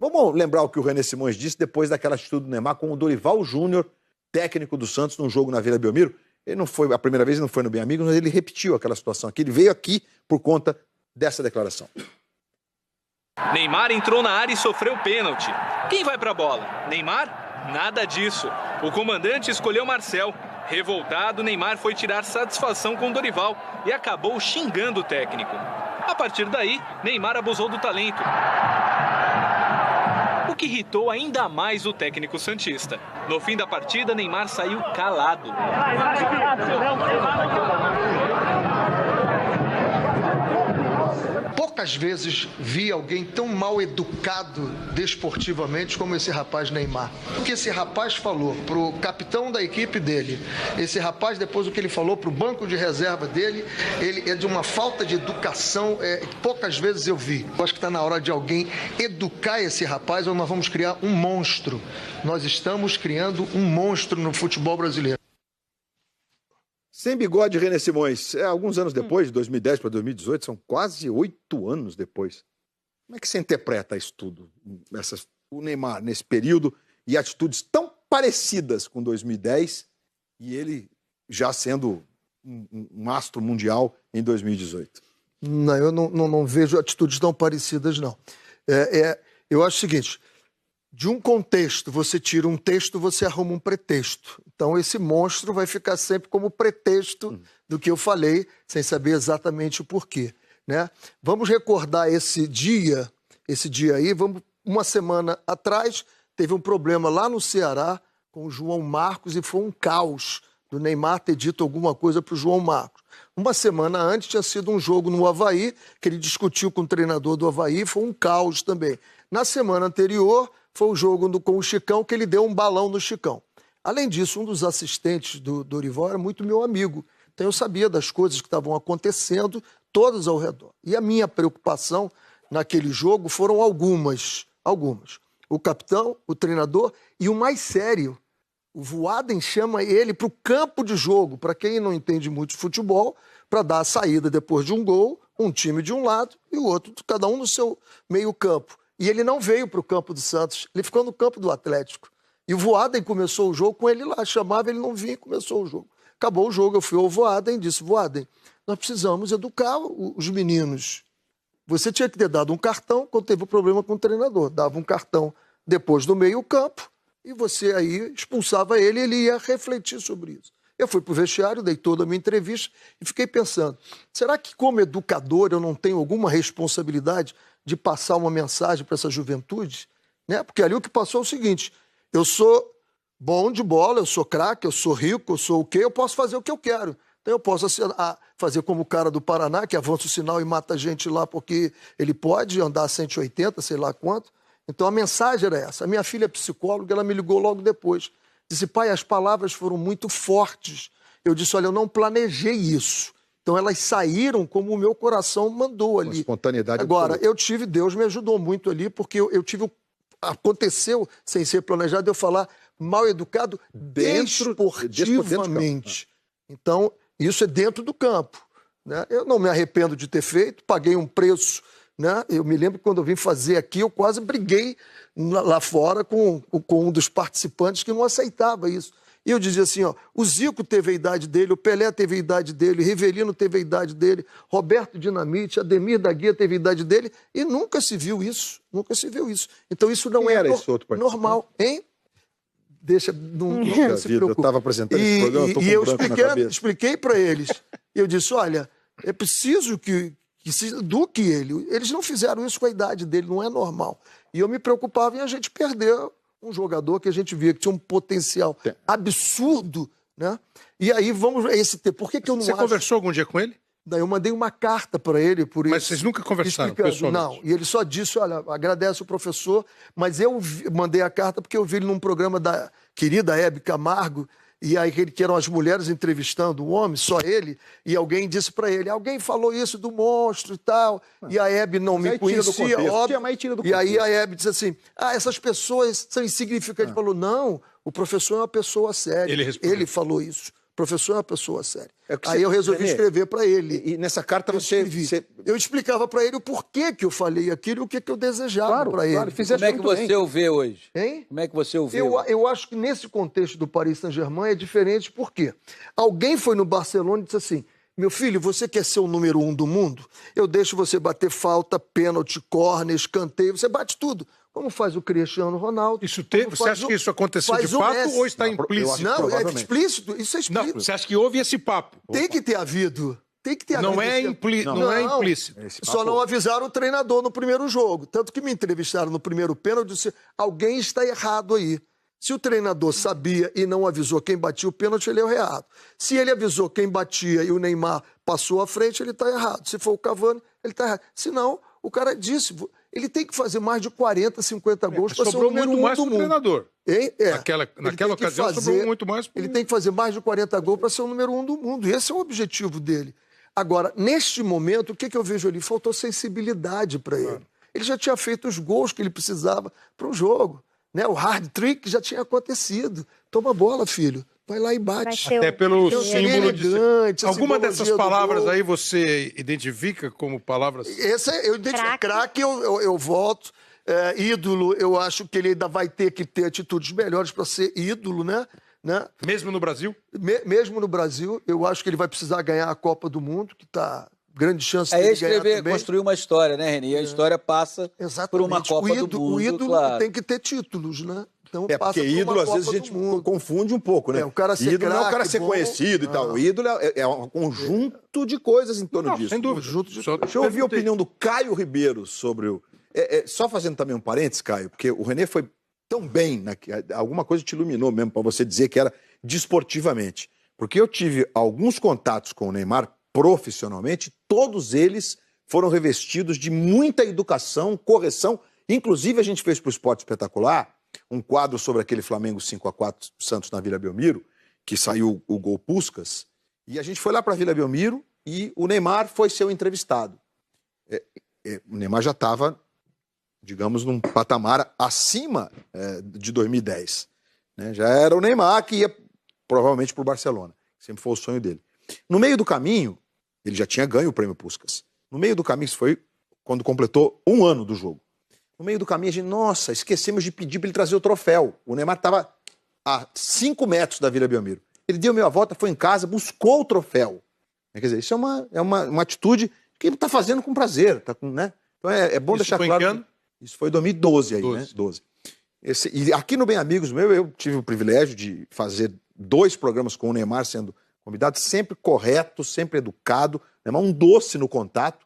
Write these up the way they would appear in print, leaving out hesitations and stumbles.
Vamos lembrar o que o René Simões disse depois daquela atitude do Neymar com o Dorival Júnior, técnico do Santos, num jogo na Vila Belmiro. Ele não foi, a primeira vez ele não foi no Bem Amigos, mas ele repetiu aquela situação aqui. Ele veio aqui por conta dessa declaração. Neymar entrou na área e sofreu pênalti. Quem vai pra bola? Neymar? Nada disso. O comandante escolheu Marcel. Revoltado, Neymar foi tirar satisfação com Dorival e acabou xingando o técnico. A partir daí, Neymar abusou do talento, o que irritou ainda mais o técnico santista. No fim da partida, Neymar saiu calado. Poucas vezes vi alguém tão mal educado desportivamente como esse rapaz Neymar. O que esse rapaz falou pro capitão da equipe dele, esse rapaz depois o que ele falou pro banco de reserva dele, ele é de uma falta de educação, poucas vezes eu vi. Eu acho que está na hora de alguém educar esse rapaz ou nós vamos criar um monstro. Nós estamos criando um monstro no futebol brasileiro. Sem bigode, René Simões. Alguns anos depois, de 2010 para 2018, são quase 8 anos depois. Como é que você interpreta isso tudo? O Neymar nesse período e atitudes tão parecidas com 2010 e ele já sendo um astro mundial em 2018. Não, eu não vejo atitudes tão parecidas, não. Eu acho o seguinte, de um contexto, você tira um texto, você arruma um pretexto. Então, esse monstro vai ficar sempre como pretexto do que eu falei, sem saber exatamente o porquê, né? Vamos recordar esse dia aí, uma semana atrás, teve um problema lá no Ceará com o João Marcos e foi um caos do Neymar ter dito alguma coisa para o João Marcos. Uma semana antes tinha sido um jogo no Avaí, que ele discutiu com o treinador do Avaí, foi um caos também. Na semana anterior, foi o jogo com o Chicão, que ele deu um balão no Chicão. Além disso, um dos assistentes do Dorival era muito meu amigo. Então eu sabia das coisas que estavam acontecendo, todas ao redor. E a minha preocupação naquele jogo foram algumas. O capitão, o treinador e o mais sério, o Voaden chama ele para o campo de jogo, para quem não entende muito de futebol, para dar a saída depois de um gol, um time de um lado e o outro, cada um no seu meio campo. E ele não veio para o campo do Santos, ele ficou no campo do Atlético. E o Voaden começou o jogo com ele lá, chamava, ele não vinha e começou o jogo. Acabou o jogo, eu fui ao Voaden e disse, Voaden, nós precisamos educar os meninos. Você tinha que ter dado um cartão quando teve um problema com o treinador. Dava um cartão depois do meio campo e você aí expulsava ele e ele ia refletir sobre isso. Eu fui para o vestiário, dei toda a minha entrevista e fiquei pensando, será que como educador eu não tenho alguma responsabilidade de passar uma mensagem para essa juventude? Né? Porque ali o que passou é o seguinte, eu sou bom de bola, eu sou craque, eu sou rico, eu sou o quê? Eu posso fazer o que eu quero. Então eu posso fazer como o cara do Paraná, que avança o sinal e mata a gente lá porque ele pode andar a 180, sei lá quanto. Então a mensagem era essa. A minha filha é psicóloga, ela me ligou logo depois. Disse, pai, as palavras foram muito fortes. Eu disse, olha, eu não planejei isso. Então elas saíram como o meu coração mandou ali. Com espontaneidade. Agora, Deus me ajudou muito ali, porque eu tive... Aconteceu, sem ser planejado, eu falar mal educado desportivamente. Então, isso é dentro do campo, né? Eu não me arrependo de ter feito, paguei um preço, né? Eu me lembro que quando eu vim fazer aqui, eu quase briguei lá fora com um dos participantes que não aceitava isso. E eu dizia assim, ó, o Zico teve a idade dele, o Pelé teve a idade dele, Rivelino teve a idade dele, Roberto Dinamite, Ademir da Guia teve a idade dele, e nunca se viu isso, Então isso não era esse outro normal, hein? Deixa, não se preocupe. Eu estava apresentando esse programa, estou com eu branco na cabeça. expliquei para eles, eu disse, olha, é preciso que se eduque ele. Eles não fizeram isso com a idade dele, não é normal. E eu me preocupava em a gente perder um jogador que a gente via que tinha um potencial absurdo, né? E aí vamos a esse tempo. Por que eu não Você conversou algum dia com ele? Daí eu mandei uma carta para ele por isso. Mas vocês nunca conversaram pessoalmente? Não, e ele só disse, olha, agradece o professor, mas eu mandei a carta porque eu vi ele num programa da querida Hebe Camargo, e aí que eram as mulheres entrevistando o homem, só ele, e alguém disse para ele, alguém falou isso do monstro e tal, e a Hebe não me conhecia, óbvio, e aí a Hebe disse assim, essas pessoas são insignificantes. Falou, não, o professor é uma pessoa séria, ele falou isso. professor é uma pessoa séria. que Aí eu resolvi escrever para ele. E nessa carta você... Eu explicava para ele o porquê que eu falei aquilo e o que eu desejava para ele. Como é que você o vê hoje? Hein? Como é que você o vê? Eu acho que nesse contexto do Paris Saint-Germain é diferente, porque alguém foi no Barcelona e disse assim: meu filho, você quer ser o número 1 do mundo? Eu deixo você bater falta, pênalti, córner, escanteio, você bate tudo. Como faz o Cristiano Ronaldo. Você acha que isso aconteceu de fato ou está implícito? Não, é explícito, isso é explícito. Não, você acha que houve esse papo? Tem que ter havido. Tem que ter havido. Não é implícito. Só não avisaram o treinador no primeiro jogo. Tanto que me entrevistaram no primeiro pênalti e disse: alguém está errado aí. Se o treinador sabia e não avisou quem batia o pênalti, ele é o errado. Se ele avisou quem batia e o Neymar passou à frente, ele está errado. Se for o Cavani, ele está errado. Se não, o cara disse... Ele tem que fazer mais de 40, 50 gols para ser o número 1 do mundo. Treinador. Naquela ocasião sobrou muito mais pro... Ele tem que fazer mais de 40 gols para ser o número 1 do mundo. E esse é o objetivo dele. Agora, neste momento, o que eu vejo ali? Faltou sensibilidade para ele. Ele já tinha feito os gols que ele precisava para o jogo. Né? O hard trick já tinha acontecido. Toma a bola, filho. Vai lá e bate. Até pelo símbolo de... Alguma dessas palavras aí você identifica como palavras... Eu identifico. Craque, eu volto. Ídolo, eu acho que ele ainda vai ter que ter atitudes melhores para ser ídolo, né? Mesmo no Brasil? Mesmo no Brasil. Eu acho que ele vai precisar ganhar a Copa do Mundo, que está... grande chance de ganhar também. Construir uma história, né, Reni? A história passa por uma Copa do Mundo. O ídolo tem que ter títulos, né? Então, porque ídolo, às vezes, a gente confunde um pouco, né? O cara ser ídolo não é o cara ser bom, conhecido e tal. O ídolo é um conjunto de coisas em torno disso. Sem dúvida. Deixa eu ouvir a opinião do Caio Ribeiro sobre o... só fazendo também um parênteses, Caio, porque o René foi tão bem, alguma coisa te iluminou mesmo para você dizer que era desportivamente. Porque eu tive alguns contatos com o Neymar profissionalmente, todos eles foram revestidos de muita educação, correção. Inclusive, a gente fez para o Esporte Espetacular um quadro sobre aquele Flamengo 5-4 Santos na Vila Belmiro, que saiu o gol Puskás, e a gente foi lá para a Vila Belmiro e o Neymar foi ser o entrevistado. O Neymar já estava, digamos, num patamar acima de 2010. Né? Já era o Neymar que ia provavelmente para o Barcelona, sempre foi o sonho dele. No meio do caminho, ele já tinha ganho o prêmio Puskás. No meio do caminho, isso foi quando completou 1 ano do jogo. No meio do caminho, a gente, esquecemos de pedir para ele trazer o troféu. O Neymar estava a 5 metros da Vila Belmiro. Ele deu meia volta, foi em casa, buscou o troféu. Quer dizer, isso é uma atitude que ele está fazendo com prazer. Né? Então é bom deixar claro. Em que ano? Isso foi em 2012 aí, 12. Né? 12. E aqui no Bem Amigos meu, eu tive o privilégio de fazer 2 programas com o Neymar sendo convidado, sempre correto, sempre educado, Neymar um doce no contato.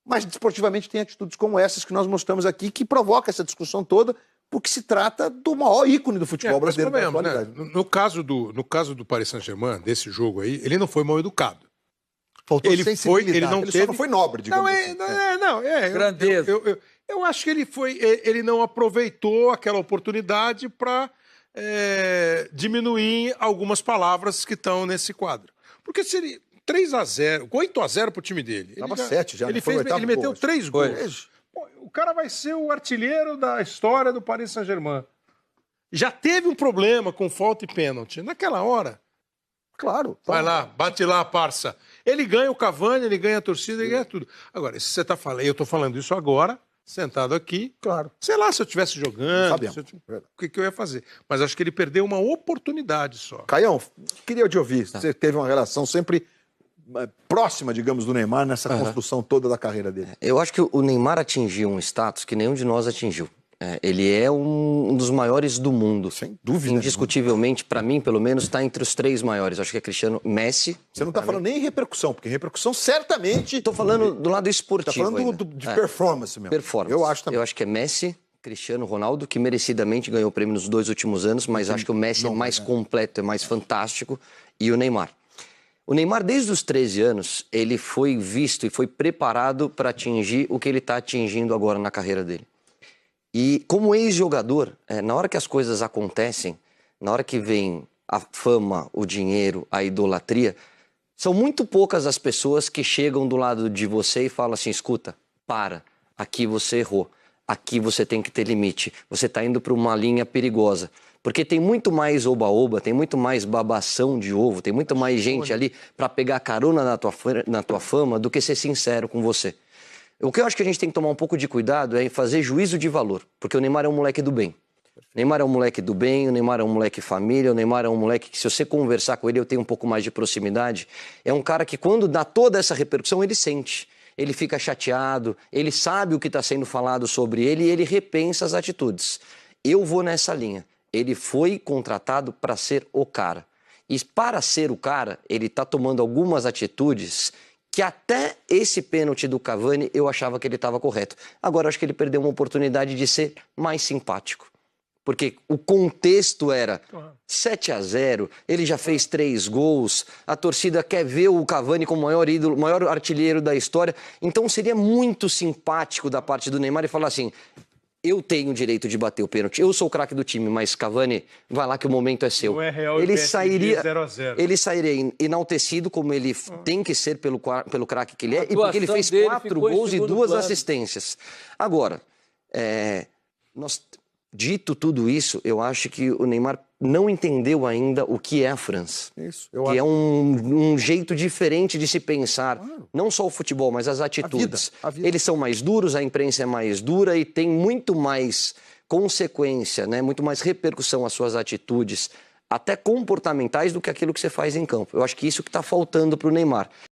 Mas, desportivamente, tem atitudes como essas que nós mostramos aqui, que provoca essa discussão toda, porque se trata do maior ícone do futebol brasileiro. Né? No caso do Paris Saint-Germain, desse jogo aí, ele não foi mal educado. Faltou ele só não foi nobre, digamos assim. Grandeza. Eu acho que ele não aproveitou aquela oportunidade para diminuir algumas palavras que estão nesse quadro. Porque seria 3-0, 8-0 pro time dele. Estava 7 já. Ele meteu 3 gols. Pô, o cara vai ser o artilheiro da história do Paris Saint-Germain. Já teve um problema com falta e pênalti. Naquela hora, claro. Vai lá, bate lá, parça. Ele ganha o Cavani, ele ganha a torcida, ele ganha tudo. Agora, se você está falando, eu estou falando isso agora, sentado aqui. Claro. Sei lá, se eu estivesse jogando, o que eu ia fazer. Mas acho que ele perdeu uma oportunidade só. Caião, queria te ouvir. Você teve uma relação sempre próxima, digamos, do Neymar nessa construção toda da carreira dele. Eu acho que o Neymar atingiu um status que nenhum de nós atingiu. Ele é um dos maiores do mundo. Sem dúvida. Indiscutivelmente, para mim, pelo menos, está entre os 3 maiores. Acho que é Cristiano, Messi... Você não está falando nem em repercussão, porque repercussão certamente... Estou falando do lado esportivo. Está falando de performance mesmo. Performance. Eu acho também. Eu acho que é Messi, Cristiano Ronaldo, que merecidamente ganhou o prêmio nos 2 últimos anos, mas acho que o Messi é mais completo, é mais fantástico, e o Neymar. O Neymar, desde os 13 anos, ele foi visto e foi preparado para atingir o que ele está atingindo agora na carreira dele. E como ex-jogador, na hora que as coisas acontecem, na hora que vem a fama, o dinheiro, a idolatria, são muito poucas as pessoas que chegam do lado de você e falam assim, escuta, para, aqui você errou, aqui você tem que ter limite, você está indo para uma linha perigosa. Porque tem muito mais oba-oba, tem muito mais babação de ovo, tem muito mais gente ali para pegar carona na tua fama do que ser sincero com você. O que eu acho que a gente tem que tomar um pouco de cuidado é em fazer juízo de valor, porque o Neymar é um moleque do bem. O Neymar é um moleque do bem, o Neymar é um moleque família, o Neymar é um moleque que, se você conversar com ele, eu tenho um pouco mais de proximidade. É um cara que, quando dá toda essa repercussão, ele sente. Ele fica chateado, ele sabe o que está sendo falado sobre ele e ele repensa as atitudes. Eu vou nessa linha. Ele foi contratado para ser o cara. E para ser o cara, ele está tomando algumas atitudes que até esse pênalti do Cavani eu achava que ele estava correto. Agora eu acho que ele perdeu uma oportunidade de ser mais simpático. Porque o contexto era 7-0, ele já fez 3 gols, a torcida quer ver o Cavani como o maior ídolo, o maior artilheiro da história. Então seria muito simpático da parte do Neymar e falar assim: eu tenho o direito de bater o pênalti, eu sou o craque do time, mas Cavani, vai lá que o momento é seu. Não é real, ele sairia 0-0. Ele sairia enaltecido, como ele tem que ser pelo craque que ele é, e porque ele fez 4 gols e 2 assistências. Agora, dito tudo isso, eu acho que o Neymar não entendeu ainda o que é a França. Isso, que é um jeito diferente de se pensar, não só o futebol, mas as atitudes. A vida. Eles são mais duros, a imprensa é mais dura e tem muito mais consequência, né? Muito mais repercussão às suas atitudes, até comportamentais, do que aquilo que você faz em campo. Eu acho que isso que está faltando para o Neymar.